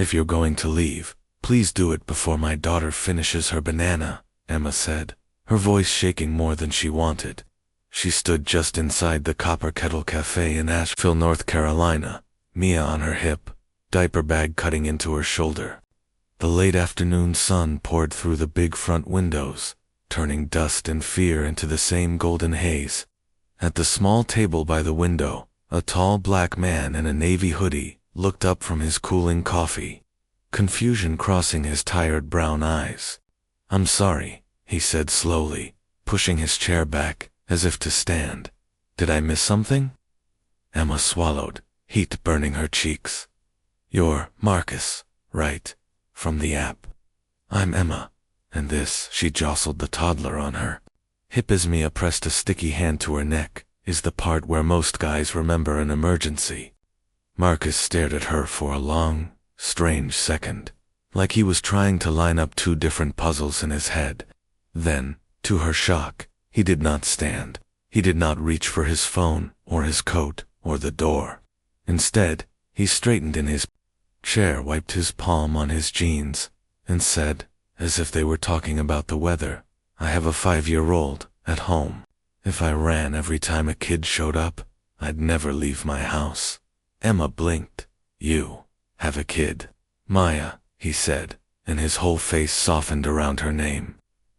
If you're going to leave, please do it before my daughter finishes her banana, Emma said, her voice shaking more than she wanted. She stood just inside the Copper Kettle Cafe in Asheville, North Carolina, Mia on her hip, diaper bag cutting into her shoulder. The late afternoon sun poured through the big front windows, turning dust and fear into the same golden haze. At the small table by the window, a tall black man in a navy hoodie looked up from his cooling coffee, confusion crossing his tired brown eyes. "I'm sorry," he said slowly, pushing his chair back, as if to stand. "Did I miss something?" Emma swallowed, heat burning her cheeks. "You're Marcus, right? From the app." "I'm Emma, and this," she jostled the toddler on her hip as Mia pressed a sticky hand to her neck, "is the part where most guys remember an emergency." Marcus stared at her for a long, strange second, like he was trying to line up two different puzzles in his head. Then, to her shock, he did not stand. He did not reach for his phone, or his coat, or the door. Instead, he straightened in his chair, wiped his palm on his jeans, and said, as if they were talking about the weather, "I have a 5-year-old at home. If I ran every time a kid showed up, I'd never leave my house." Emma blinked. "You have a kid?" "Maya," he said, and his whole face softened around her name.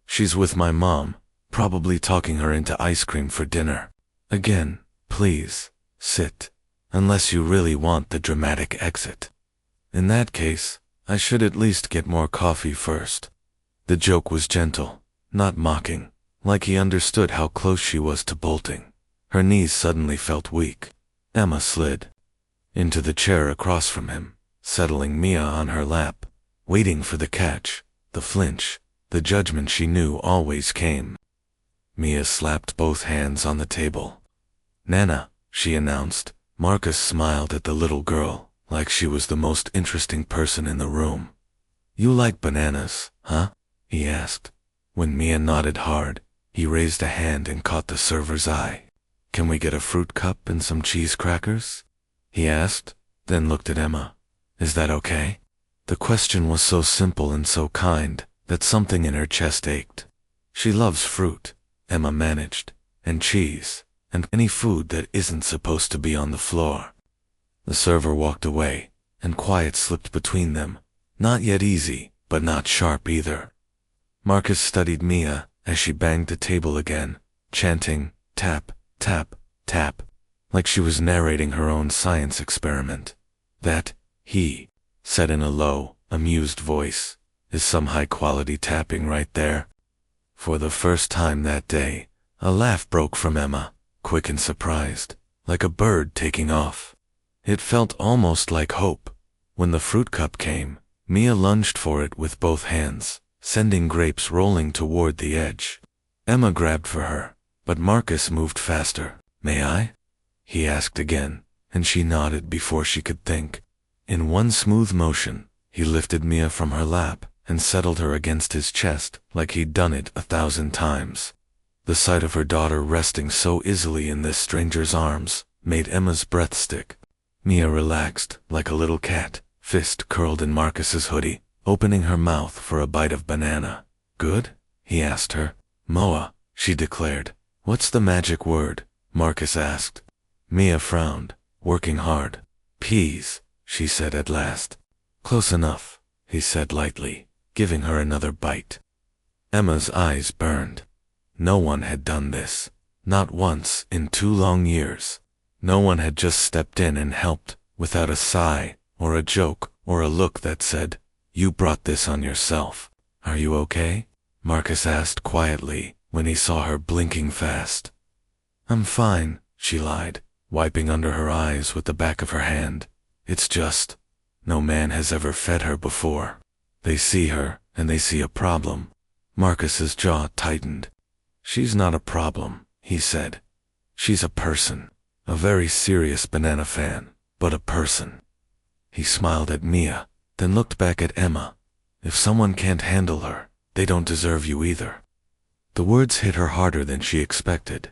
"She's with my mom, probably talking her into ice cream for dinner." "Again, please, sit, unless you really want the dramatic exit." "In that case, I should at least get more coffee first." The joke was gentle, not mocking, like he understood how close she was to bolting. Her knees suddenly felt weak. Emma slid into the chair across from him, settling Mia on her lap, waiting for the catch, the flinch, the judgment she knew always came. Mia slapped both hands on the table. "Nana," she announced. Marcus smiled at the little girl, like she was the most interesting person in the room. "You like bananas, huh?" he asked. When Mia nodded hard, he raised a hand and caught the server's eye. "Can we get a fruit cup and some cheese crackers?" he asked, then looked at Emma. "Is that okay?" The question was so simple and so kind that something in her chest ached. She loves fruit, Emma managed, and cheese, and any food that isn't supposed to be on the floor. The server walked away, and quiet slipped between them, not yet easy, but not sharp either. Marcus studied Mia as she banged the table again, chanting, "Tap, tap, tap," like she was narrating her own science experiment. "That," he said in a low, amused voice, "is some high-quality tapping right there." For the first time that day, a laugh broke from Emma, quick and surprised, like a bird taking off. It felt almost like hope. When the fruit cup came, Mia lunged for it with both hands, sending grapes rolling toward the edge. Emma grabbed for her, but Marcus moved faster. "May I?" he asked again, and she nodded before she could think. In one smooth motion, he lifted Mia from her lap and settled her against his chest like he'd done it 1,000 times. The sight of her daughter resting so easily in this stranger's arms made Emma's breath stick. Mia relaxed like a little cat, fist curled in Marcus's hoodie, opening her mouth for a bite of banana. "Good?" he asked her. "Moa," she declared. "What's the magic word?" Marcus asked. Mia frowned, working hard. "Peas," she said at last. "Close enough," he said lightly, giving her another bite. Emma's eyes burned. No one had done this. Not once in 2 long years. No one had just stepped in and helped, without a sigh, or a joke, or a look that said, "You brought this on yourself." "Are you okay?" Marcus asked quietly when he saw her blinking fast. "I'm fine," she lied, wiping under her eyes with the back of her hand. "It's just, no man has ever fed her before." They see her, and they see a problem. Marcus's jaw tightened. "She's not a problem," he said. "She's a person. A very serious banana fan, but a person." He smiled at Mia, then looked back at Emma. "If someone can't handle her, they don't deserve you either." The words hit her harder than she expected.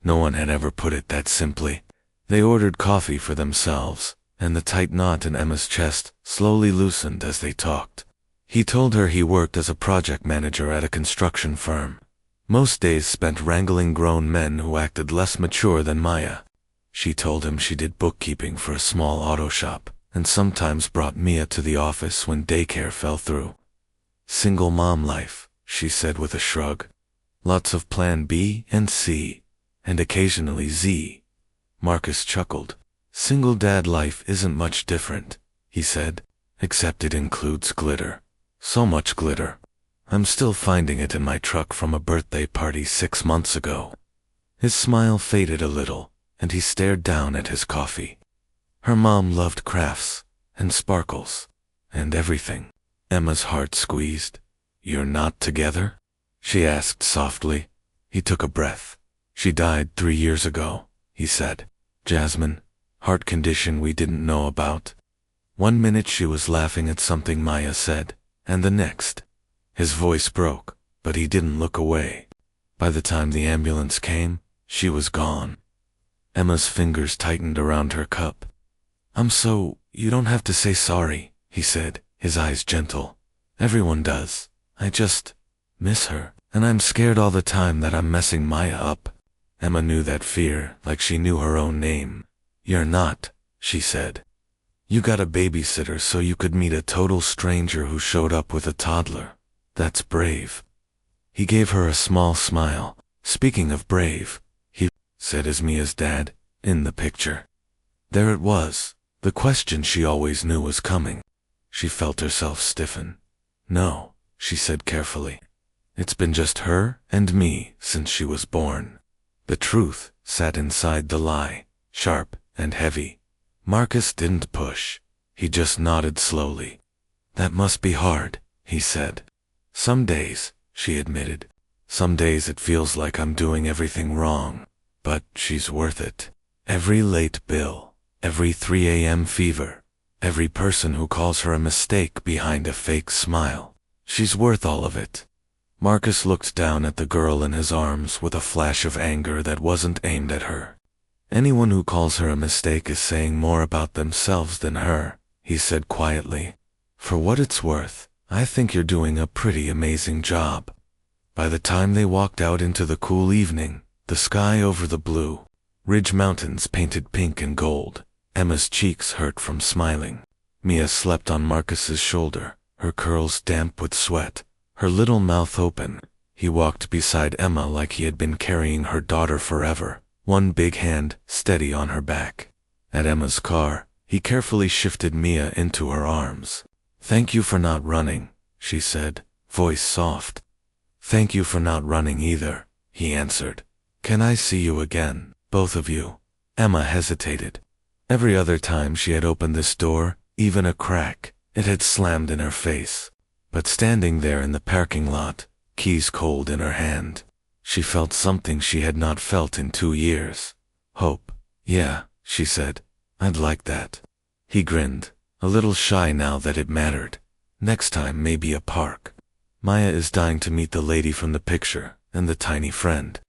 No one had ever put it that simply. They ordered coffee for themselves, and the tight knot in Emma's chest slowly loosened as they talked. He told her he worked as a project manager at a construction firm. Most days spent wrangling grown men who acted less mature than Maya. She told him she did bookkeeping for a small auto shop, and sometimes brought Mia to the office when daycare fell through. Single mom life, she said with a shrug. Lots of plan B and C, and occasionally Z. Marcus chuckled. Single dad life isn't much different, he said, except it includes glitter. So much glitter. I'm still finding it in my truck from a birthday party 6 months ago. His smile faded a little, and he stared down at his coffee. Her mom loved crafts, and sparkles, and everything. Emma's heart squeezed. You're not together? She asked softly. He took a breath. She died 3 years ago, he said. Jasmine, heart condition we didn't know about. 1 minute she was laughing at something Maya said, and the next. His voice broke, but he didn't look away. By the time the ambulance came, she was gone. Emma's fingers tightened around her cup. You don't have to say sorry, he said, his eyes gentle. Everyone does. I just miss her, and I'm scared all the time that I'm messing Maya up. Emma knew that fear like she knew her own name. You're not, she said. You got a babysitter so you could meet a total stranger who showed up with a toddler. That's brave. He gave her a small smile. Speaking of brave, he said as Mia's dad, in the picture. There it was, the question she always knew was coming. She felt herself stiffen. No, she said carefully. It's been just her and me since she was born. The truth sat inside the lie, sharp and heavy. Marcus didn't push. He just nodded slowly. That must be hard, he said. Some days, she admitted. Some days it feels like I'm doing everything wrong. But she's worth it. Every late bill, every 3 a.m. fever, every person who calls her a mistake behind a fake smile. She's worth all of it. Marcus looked down at the girl in his arms with a flash of anger that wasn't aimed at her. Anyone who calls her a mistake is saying more about themselves than her, he said quietly. For what it's worth, I think you're doing a pretty amazing job. By the time they walked out into the cool evening, the sky over the blue, ridge mountains painted pink and gold, Emma's cheeks hurt from smiling. Mia slept on Marcus's shoulder, her curls damp with sweat, her little mouth open. He walked beside Emma like he had been carrying her daughter forever, one big hand steady on her back. At Emma's car, he carefully shifted Mia into her arms. Thank you for not running, she said, voice soft. Thank you for not running either, he answered. Can I see you again, both of you? Emma hesitated. Every other time she had opened this door, even a crack, it had slammed in her face. But standing there in the parking lot, keys cold in her hand, she felt something she had not felt in 2 years. Hope. Yeah, she said. I'd like that. He grinned, a little shy now that it mattered. Next time maybe a park. Maya is dying to meet the lady from the picture, and the tiny friend.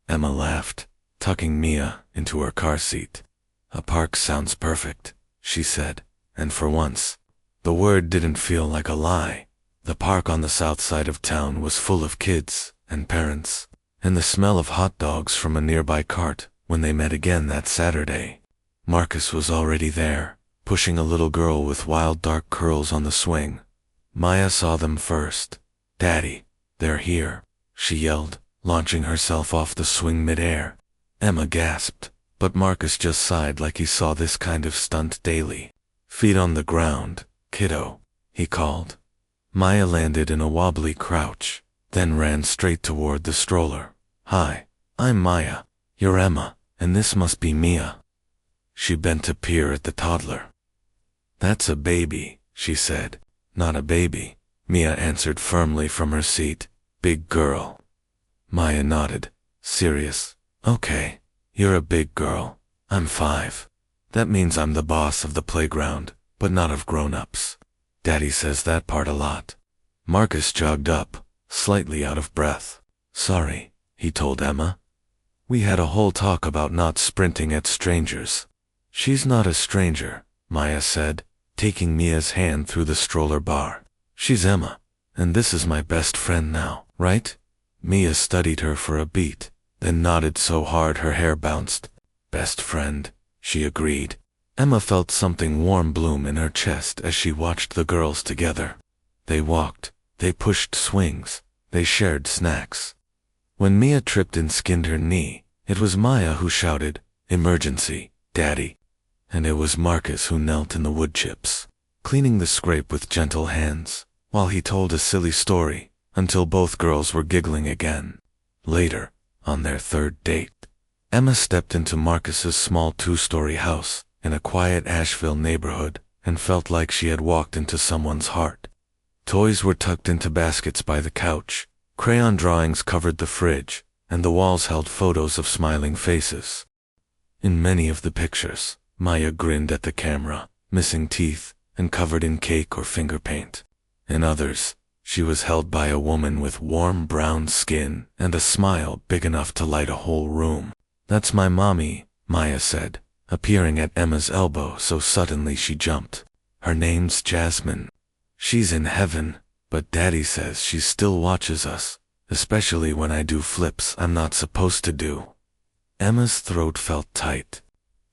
Emma laughed, tucking Mia into her car seat. A park sounds perfect, she said, and for once, the word didn't feel like a lie. The park on the south side of town was full of kids and parents, and the smell of hot dogs from a nearby cart when they met again that Saturday. Marcus was already there, pushing a little girl with wild dark curls on the swing. Maya saw them first. Daddy, they're here, she yelled, launching herself off the swing midair. Emma gasped, but Marcus just sighed like he saw this kind of stunt daily. Feet on the ground, kiddo, he called. Maya landed in a wobbly crouch, then ran straight toward the stroller. Hi, I'm Maya. You're Emma, and this must be Mia. She bent to peer at the toddler. That's a baby, she said. Not a baby, Mia answered firmly from her seat. Big girl. Maya nodded. Serious. Okay, you're a big girl. I'm 5. That means I'm the boss of the playground, but not of grown-ups. Daddy says that part a lot. Marcus jogged up, slightly out of breath. Sorry, he told Emma. We had a whole talk about not sprinting at strangers. She's not a stranger, Maya said, taking Mia's hand through the stroller bar. She's Emma, and this is my best friend now, right? Mia studied her for a beat, then nodded so hard her hair bounced. Best friend, she agreed. Emma felt something warm bloom in her chest as she watched the girls together. They walked, they pushed swings, they shared snacks. When Mia tripped and skinned her knee, it was Maya who shouted, "Emergency, Daddy." And it was Marcus who knelt in the wood chips, cleaning the scrape with gentle hands, while he told a silly story, until both girls were giggling again. Later, on their third date, Emma stepped into Marcus's small 2-story house in a quiet Asheville neighborhood and felt like she had walked into someone's heart. Toys were tucked into baskets by the couch, crayon drawings covered the fridge, and the walls held photos of smiling faces. In many of the pictures, Maya grinned at the camera, missing teeth and covered in cake or finger paint. In others, she was held by a woman with warm brown skin and a smile big enough to light a whole room. "That's my mommy," Maya said, appearing at Emma's elbow so suddenly she jumped. "Her name's Jasmine. She's in heaven, but Daddy says she still watches us, especially when I do flips I'm not supposed to do." Emma's throat felt tight.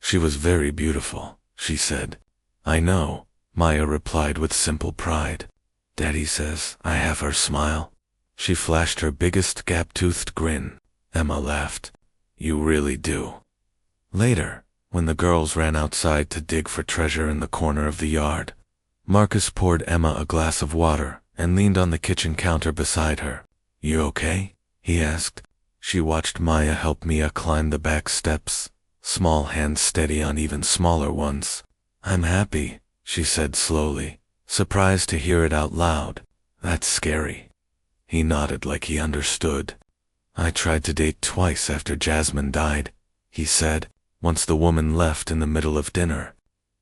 "She was very beautiful," she said. "I know," Maya replied with simple pride. "Daddy says I have her smile." She flashed her biggest gap-toothed grin. Emma laughed. "You really do." Later, when the girls ran outside to dig for treasure in the corner of the yard, Marcus poured Emma a glass of water and leaned on the kitchen counter beside her. "You okay?" he asked. She watched Maya help Mia climb the back steps, small hands steady on even smaller ones. "I'm happy," she said slowly, surprised to hear it out loud. "That's scary." He nodded like he understood. "I tried to date twice after Jasmine died," he said, once the woman left in the middle of dinner.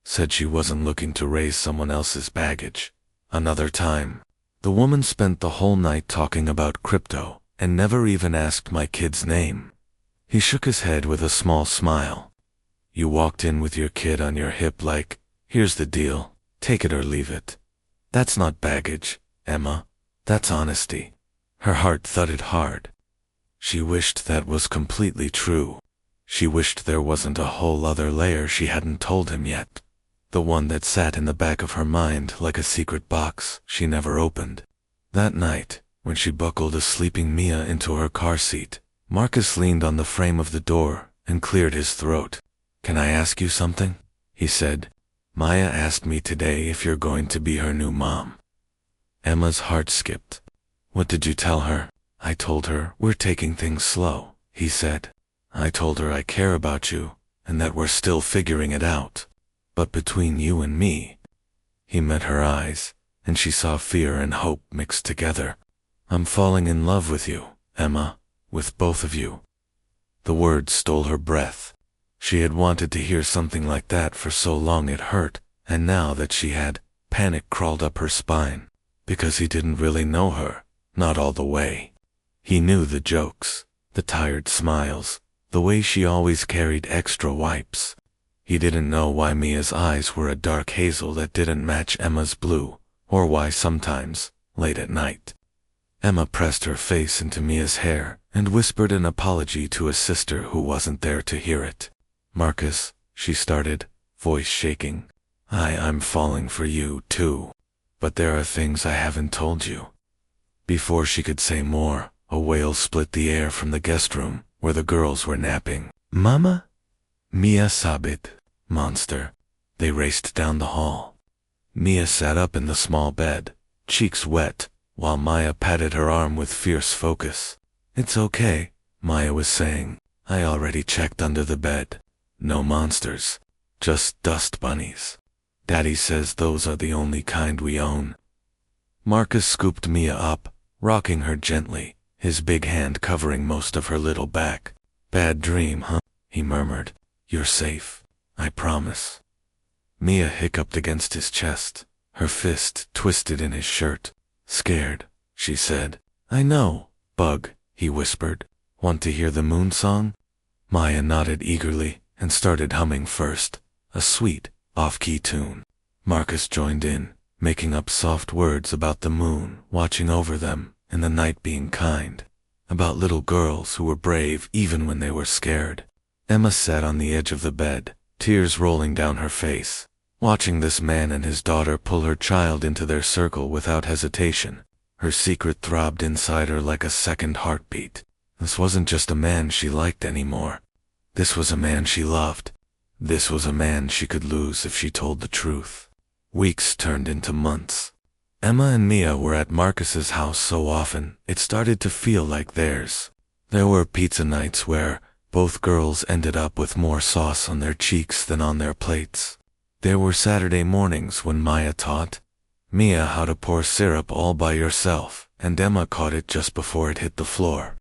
"Said she wasn't looking to raise someone else's baggage." Another time, the woman spent the whole night talking about crypto and never even asked my kid's name. He shook his head with a small smile. "You walked in with your kid on your hip like, here's the deal, take it or leave it. That's not baggage, Emma. That's honesty." Her heart thudded hard. She wished that was completely true. She wished there wasn't a whole other layer she hadn't told him yet. The one that sat in the back of her mind like a secret box she never opened. That night, when she buckled a sleeping Mia into her car seat, Marcus leaned on the frame of the door and cleared his throat. "Can I ask you something?" he said. "Maya asked me today if you're going to be her new mom." Emma's heart skipped. "What did you tell her?" "I told her we're taking things slow," he said. "I told her I care about you and that we're still figuring it out. But between you and me," he met her eyes, and she saw fear and hope mixed together. "I'm falling in love with you, Emma, with both of you." The words stole her breath. She had wanted to hear something like that for so long it hurt, and now that she had, panic crawled up her spine. Because he didn't really know her, not all the way. He knew the jokes, the tired smiles, the way she always carried extra wipes. He didn't know why Mia's eyes were a dark hazel that didn't match Emma's blue, or why sometimes, late at night, Emma pressed her face into Mia's hair and whispered an apology to a sister who wasn't there to hear it. "Marcus," she started, voice shaking. I'm falling for you, too. But there are things I haven't told you." Before she could say more, a wail split the air from the guest room, where the girls were napping. "Mama?" "Mia sobbed, monster." They raced down the hall. Mia sat up in the small bed, cheeks wet, while Maya patted her arm with fierce focus. "It's okay," Maya was saying. "I already checked under the bed. No monsters, just dust bunnies. Daddy says those are the only kind we own." Marcus scooped Mia up, rocking her gently, his big hand covering most of her little back. "Bad dream, huh?" he murmured. "You're safe, I promise." Mia hiccuped against his chest, her fist twisted in his shirt. "Scared," she said. "I know, Bug," he whispered. "Want to hear the moon song?" Maya nodded eagerly and started humming first, a sweet, off-key tune. Marcus joined in, making up soft words about the moon watching over them and the night being kind, about little girls who were brave even when they were scared. Emma sat on the edge of the bed, tears rolling down her face, watching this man and his daughter pull her child into their circle without hesitation. Her secret throbbed inside her like a second heartbeat. This wasn't just a man she liked anymore. This was a man she loved. This was a man she could lose if she told the truth. Weeks turned into months. Emma and Mia were at Marcus's house so often, it started to feel like theirs. There were pizza nights where both girls ended up with more sauce on their cheeks than on their plates. There were Saturday mornings when Maya taught Mia how to pour syrup all by herself, and Emma caught it just before it hit the floor.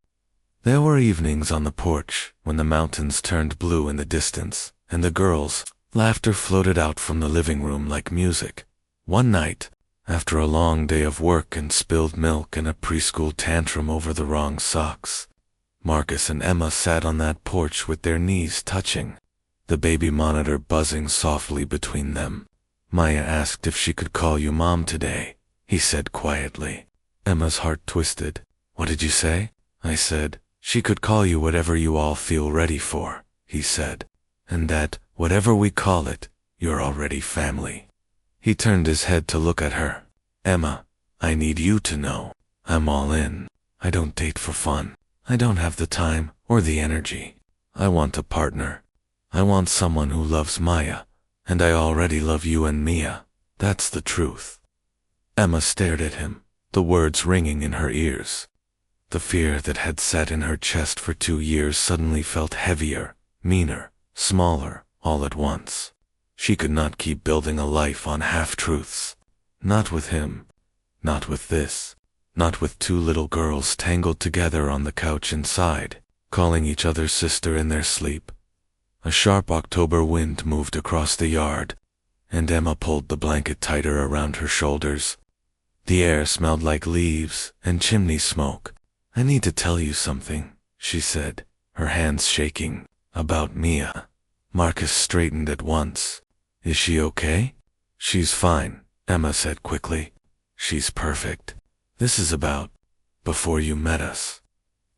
There were evenings on the porch when the mountains turned blue in the distance, and the girls' laughter floated out from the living room like music. One night, after a long day of work and spilled milk and a preschool tantrum over the wrong socks, Marcus and Emma sat on that porch with their knees touching, the baby monitor buzzing softly between them. Maya asked if she could call you Mom today, he said quietly. Emma's heart twisted. What did you say? I said, she could call you whatever you all feel ready for, he said. And that, whatever we call it, you're already family. He turned his head to look at her. Emma, I need you to know. I'm all in. I don't date for fun. I don't have the time or the energy. I want a partner. I want someone who loves Maya. And I already love you and Mia. That's the truth. Emma stared at him, the words ringing in her ears. The fear that had sat in her chest for 2 years suddenly felt heavier, meaner, smaller, all at once. She could not keep building a life on half-truths. Not with him. Not with this. Not with 2 little girls tangled together on the couch inside, calling each other sister in their sleep. A sharp October wind moved across the yard, and Emma pulled the blanket tighter around her shoulders. The air smelled like leaves and chimney smoke. I need to tell you something, she said, her hands shaking, about Mia. Marcus straightened at once. Is she okay? She's fine, Emma said quickly. She's perfect. This is about before you met us.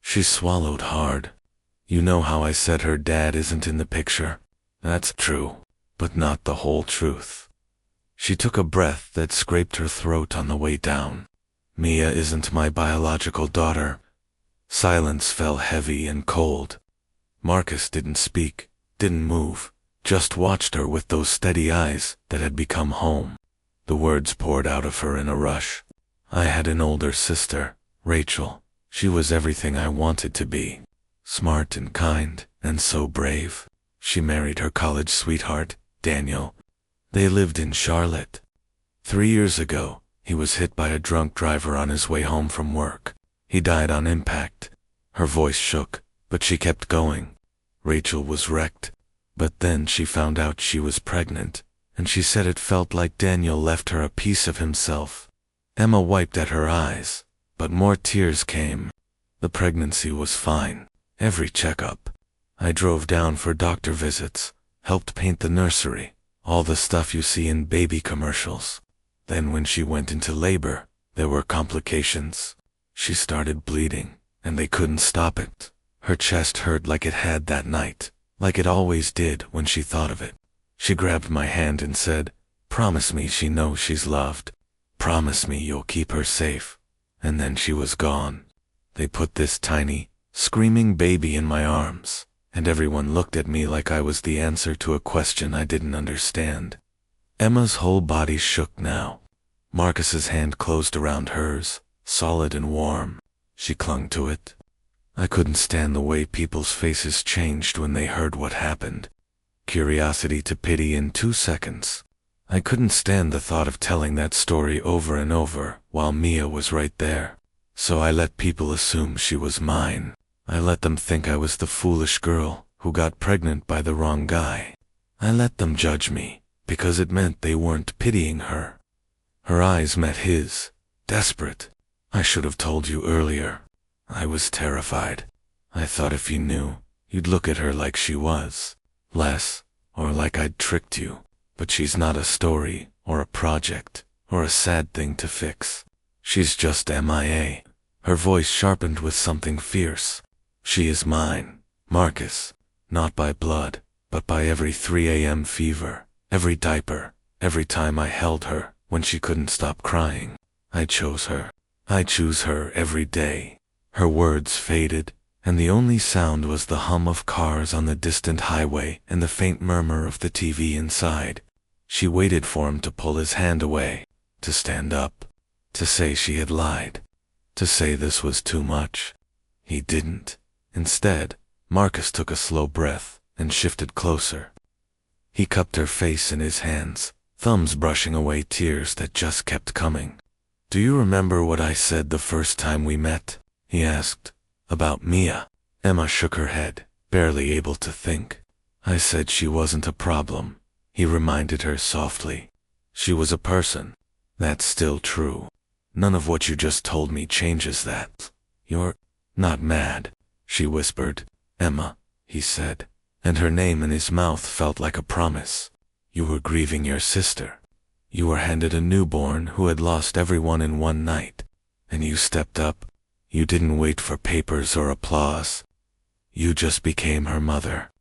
She swallowed hard. You know how I said her dad isn't in the picture? That's true, but not the whole truth. She took a breath that scraped her throat on the way down. Mia isn't my biological daughter. Silence fell heavy and cold. Marcus didn't speak, didn't move, just watched her with those steady eyes that had become home. The words poured out of her in a rush. I had an older sister, Rachel. She was everything I wanted to be. Smart and kind, and so brave. She married her college sweetheart, Daniel. They lived in Charlotte. 3 years ago, he was hit by a drunk driver on his way home from work. He died on impact. Her voice shook, but she kept going. Rachel was wrecked, but then she found out she was pregnant, and she said it felt like Daniel left her a piece of himself. Emma wiped at her eyes, but more tears came. The pregnancy was fine. Every checkup. I drove down for doctor visits, helped paint the nursery, all the stuff you see in baby commercials. Then when she went into labor, there were complications. She started bleeding, and they couldn't stop it. Her chest hurt like it had that night, like it always did when she thought of it. She grabbed my hand and said, "Promise me she knows she's loved. Promise me you'll keep her safe." And then she was gone. They put this tiny, screaming baby in my arms, and everyone looked at me like I was the answer to a question I didn't understand. Emma's whole body shook now. Marcus's hand closed around hers, solid and warm. She clung to it. I couldn't stand the way people's faces changed when they heard what happened. Curiosity to pity in 2 seconds. I couldn't stand the thought of telling that story over and over while Mia was right there. So I let people assume she was mine. I let them think I was the foolish girl who got pregnant by the wrong guy. I let them judge me, because it meant they weren't pitying her. Her eyes met his, desperate. I should have told you earlier. I was terrified. I thought if you knew, you'd look at her like she was. Less, or like I'd tricked you. but she's not a story, or a project, or a sad thing to fix. She's just MIA. Her voice sharpened with something fierce. She is mine, Marcus, not by blood, but by every 3 a.m. fever, every diaper, every time I held her when she couldn't stop crying. I chose her. I choose her every day. Her words faded, and the only sound was the hum of cars on the distant highway and the faint murmur of the TV inside. She waited for him to pull his hand away, to stand up, to say she had lied, to say this was too much. He didn't. Instead, Marcus took a slow breath and shifted closer. He cupped her face in his hands, thumbs brushing away tears that just kept coming. "Do you remember what I said the first time we met?" he asked. "About Mia?" Emma shook her head, barely able to think. "I said she wasn't a problem," he reminded her softly. "She was a person. That's still true. None of what you just told me changes that." "You're not mad," she whispered. "Emma," he said, and her name in his mouth felt like a promise. "You were grieving your sister. You were handed a newborn who had lost everyone in one night, and you stepped up. You didn't wait for papers or applause. You just became her mother.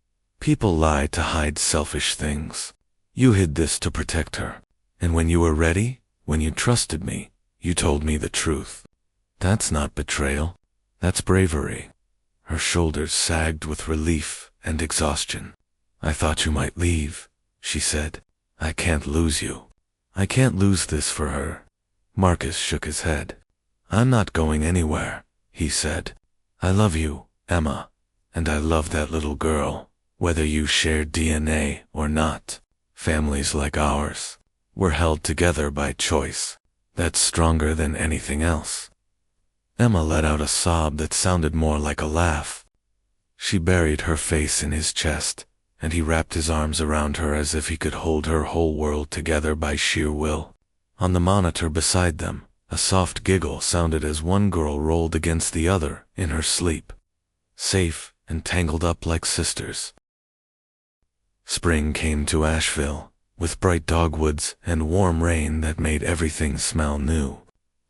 People lie to hide selfish things. You hid this to protect her. And when you were ready, when you trusted me, you told me the truth. That's not betrayal. That's bravery." Her shoulders sagged with relief and exhaustion. "I thought you might leave," she said. "I can't lose you. I can't lose this for her." Marcus shook his head. "I'm not going anywhere," he said. "I love you, Emma, and I love that little girl, whether you share DNA or not. Families like ours, we're held together by choice. That's stronger than anything else." Emma let out a sob that sounded more like a laugh. She buried her face in his chest, and he wrapped his arms around her as if he could hold her whole world together by sheer will. On the monitor beside them, a soft giggle sounded as one girl rolled against the other in her sleep. Safe and tangled up like sisters. Spring came to Asheville, with bright dogwoods and warm rain that made everything smell new.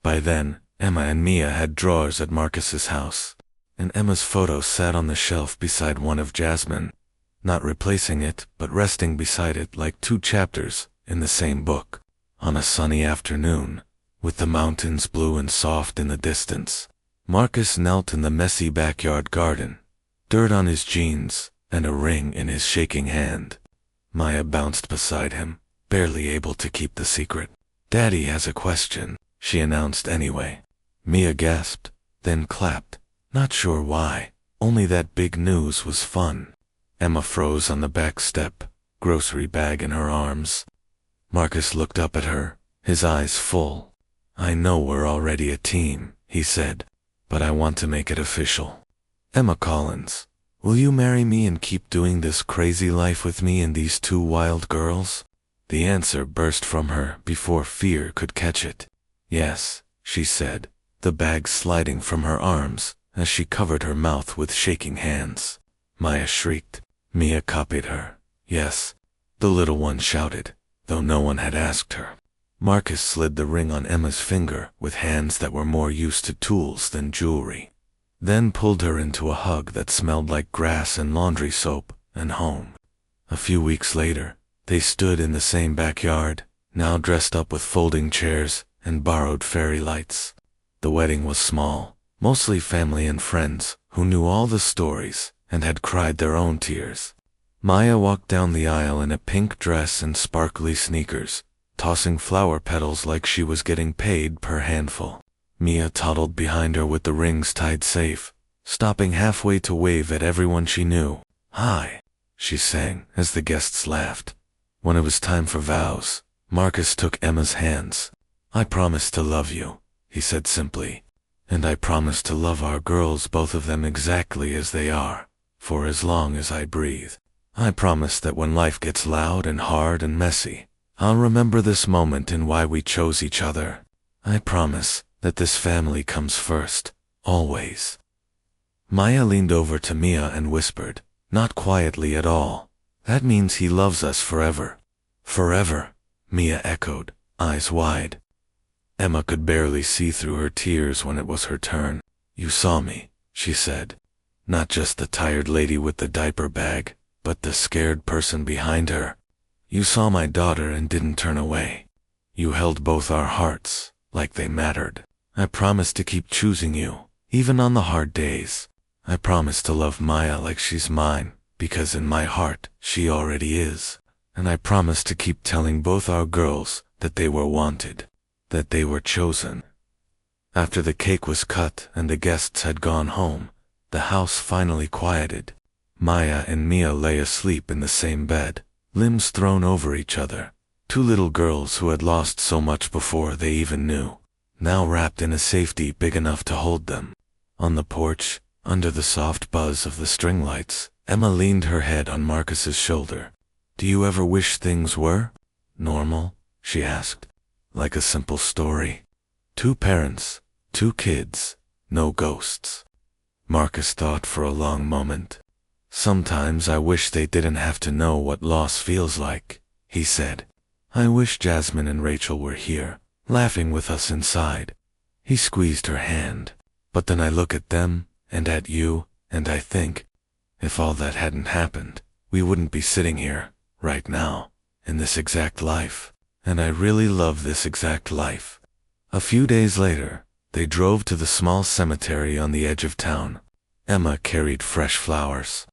By then, Emma and Mia had drawers at Marcus's house, and Emma's photo sat on the shelf beside one of Jasmine, not replacing it, but resting beside it like 2 chapters in the same book. On a sunny afternoon, with the mountains blue and soft in the distance, Marcus knelt in the messy backyard garden, dirt on his jeans and a ring in his shaking hand. Maya bounced beside him, barely able to keep the secret. "Daddy has a question," she announced anyway. Mia gasped, then clapped. Not sure why, only that big news was fun. Emma froze on the back step, grocery bag in her arms. Marcus looked up at her, his eyes full. "I know we're already a team," he said, "but I want to make it official. Emma Collins, will you marry me and keep doing this crazy life with me and these 2 wild girls?" The answer burst from her before fear could catch it. "Yes," she said, the bag sliding from her arms as she covered her mouth with shaking hands. Maya shrieked. Mia copied her. "Yes," the little one shouted, though no one had asked her. Marcus slid the ring on Emma's finger with hands that were more used to tools than jewelry, then pulled her into a hug that smelled like grass and laundry soap and home. A few weeks later, they stood in the same backyard, now dressed up with folding chairs and borrowed fairy lights. The wedding was small, mostly family and friends who knew all the stories and had cried their own tears. Maya walked down the aisle in a pink dress and sparkly sneakers, tossing flower petals like she was getting paid per handful. Mia toddled behind her with the rings tied safe, stopping halfway to wave at everyone she knew. "Hi," she sang as the guests laughed. When it was time for vows, Marcus took Emma's hands. "I promise to love you," he said simply, "and I promise to love our girls, both of them exactly as they are, for as long as I breathe. I promise that when life gets loud and hard and messy, I'll remember this moment and why we chose each other. I promise that this family comes first, always." Maya leaned over to Mia and whispered, not quietly at all, "That means he loves us forever." Forever, Mia echoed, eyes wide. Emma could barely see through her tears when it was her turn. You saw me, she said. Not just the tired lady with the diaper bag, but the scared person behind her. You saw my daughter and didn't turn away. You held both our hearts, like they mattered. I promised to keep choosing you, even on the hard days. I promised to love Maya like she's mine, because in my heart, she already is. And I promised to keep telling both our girls that they were wanted, that they were chosen. After the cake was cut and the guests had gone home, the house finally quieted. Maya and Mia lay asleep in the same bed, limbs thrown over each other. Two little girls who had lost so much before they even knew, now wrapped in a safety big enough to hold them. On the porch, under the soft buzz of the string lights, Emma leaned her head on Marcus's shoulder. Do you ever wish things were normal? She asked. Like a simple story. 2 parents, 2 kids, no ghosts. Marcus thought for a long moment. Sometimes I wish they didn't have to know what loss feels like, he said. I wish Jasmine and Rachel were here, laughing with us inside. He squeezed her hand. But then I look at them, and at you, and I think, if all that hadn't happened, we wouldn't be sitting here, right now, in this exact life. And I really love this exact life. A few days later, they drove to the small cemetery on the edge of town. Emma carried fresh flowers.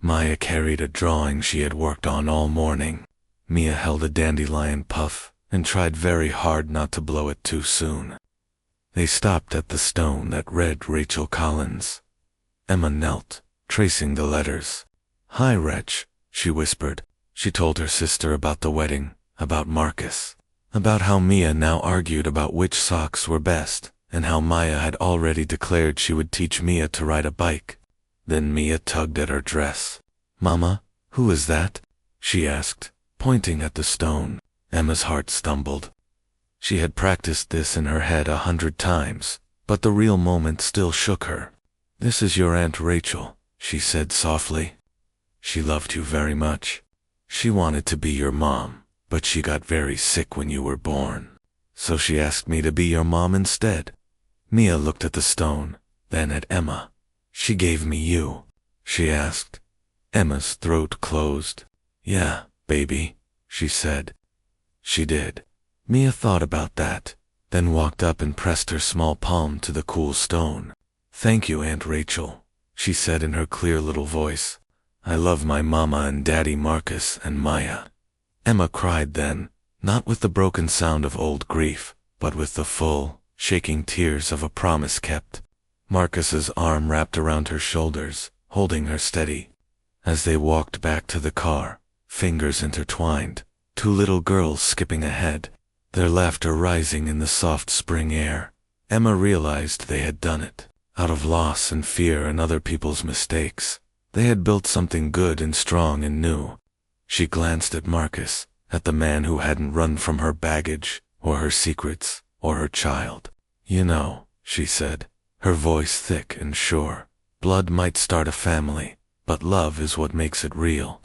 Maya carried a drawing she had worked on all morning. Mia held a dandelion puff and tried very hard not to blow it too soon. They stopped at the stone that read Rachel Collins. Emma knelt, tracing the letters. Hi, Rach, she whispered. She told her sister about the wedding, about Marcus, about how Mia now argued about which socks were best, and how Maya had already declared she would teach Mia to ride a bike. Then Mia tugged at her dress. Mama, who is that? She asked, pointing at the stone. Emma's heart stumbled. She had practiced this in her head 100 times, but the real moment still shook her. This is your Aunt Rachel, she said softly. She loved you very much. She wanted to be your mom, but she got very sick when you were born. So she asked me to be your mom instead. Mia looked at the stone, then at Emma. She gave me you, she asked. Emma's throat closed. Yeah, baby, she said. She did. Mia thought about that, then walked up and pressed her small palm to the cool stone. Thank you, Aunt Rachel, she said in her clear little voice. I love my mama and daddy Marcus and Maya. Emma cried then, not with the broken sound of old grief, but with the full, shaking tears of a promise kept. Marcus's arm wrapped around her shoulders, holding her steady. As they walked back to the car, fingers intertwined, 2 little girls skipping ahead, their laughter rising in the soft spring air. Emma realized they had done it. Out of loss and fear and other people's mistakes, they had built something good and strong and new. She glanced at Marcus, at the man who hadn't run from her baggage, or her secrets, or her child. You know, she said, her voice thick and sure, blood might start a family, but love is what makes it real.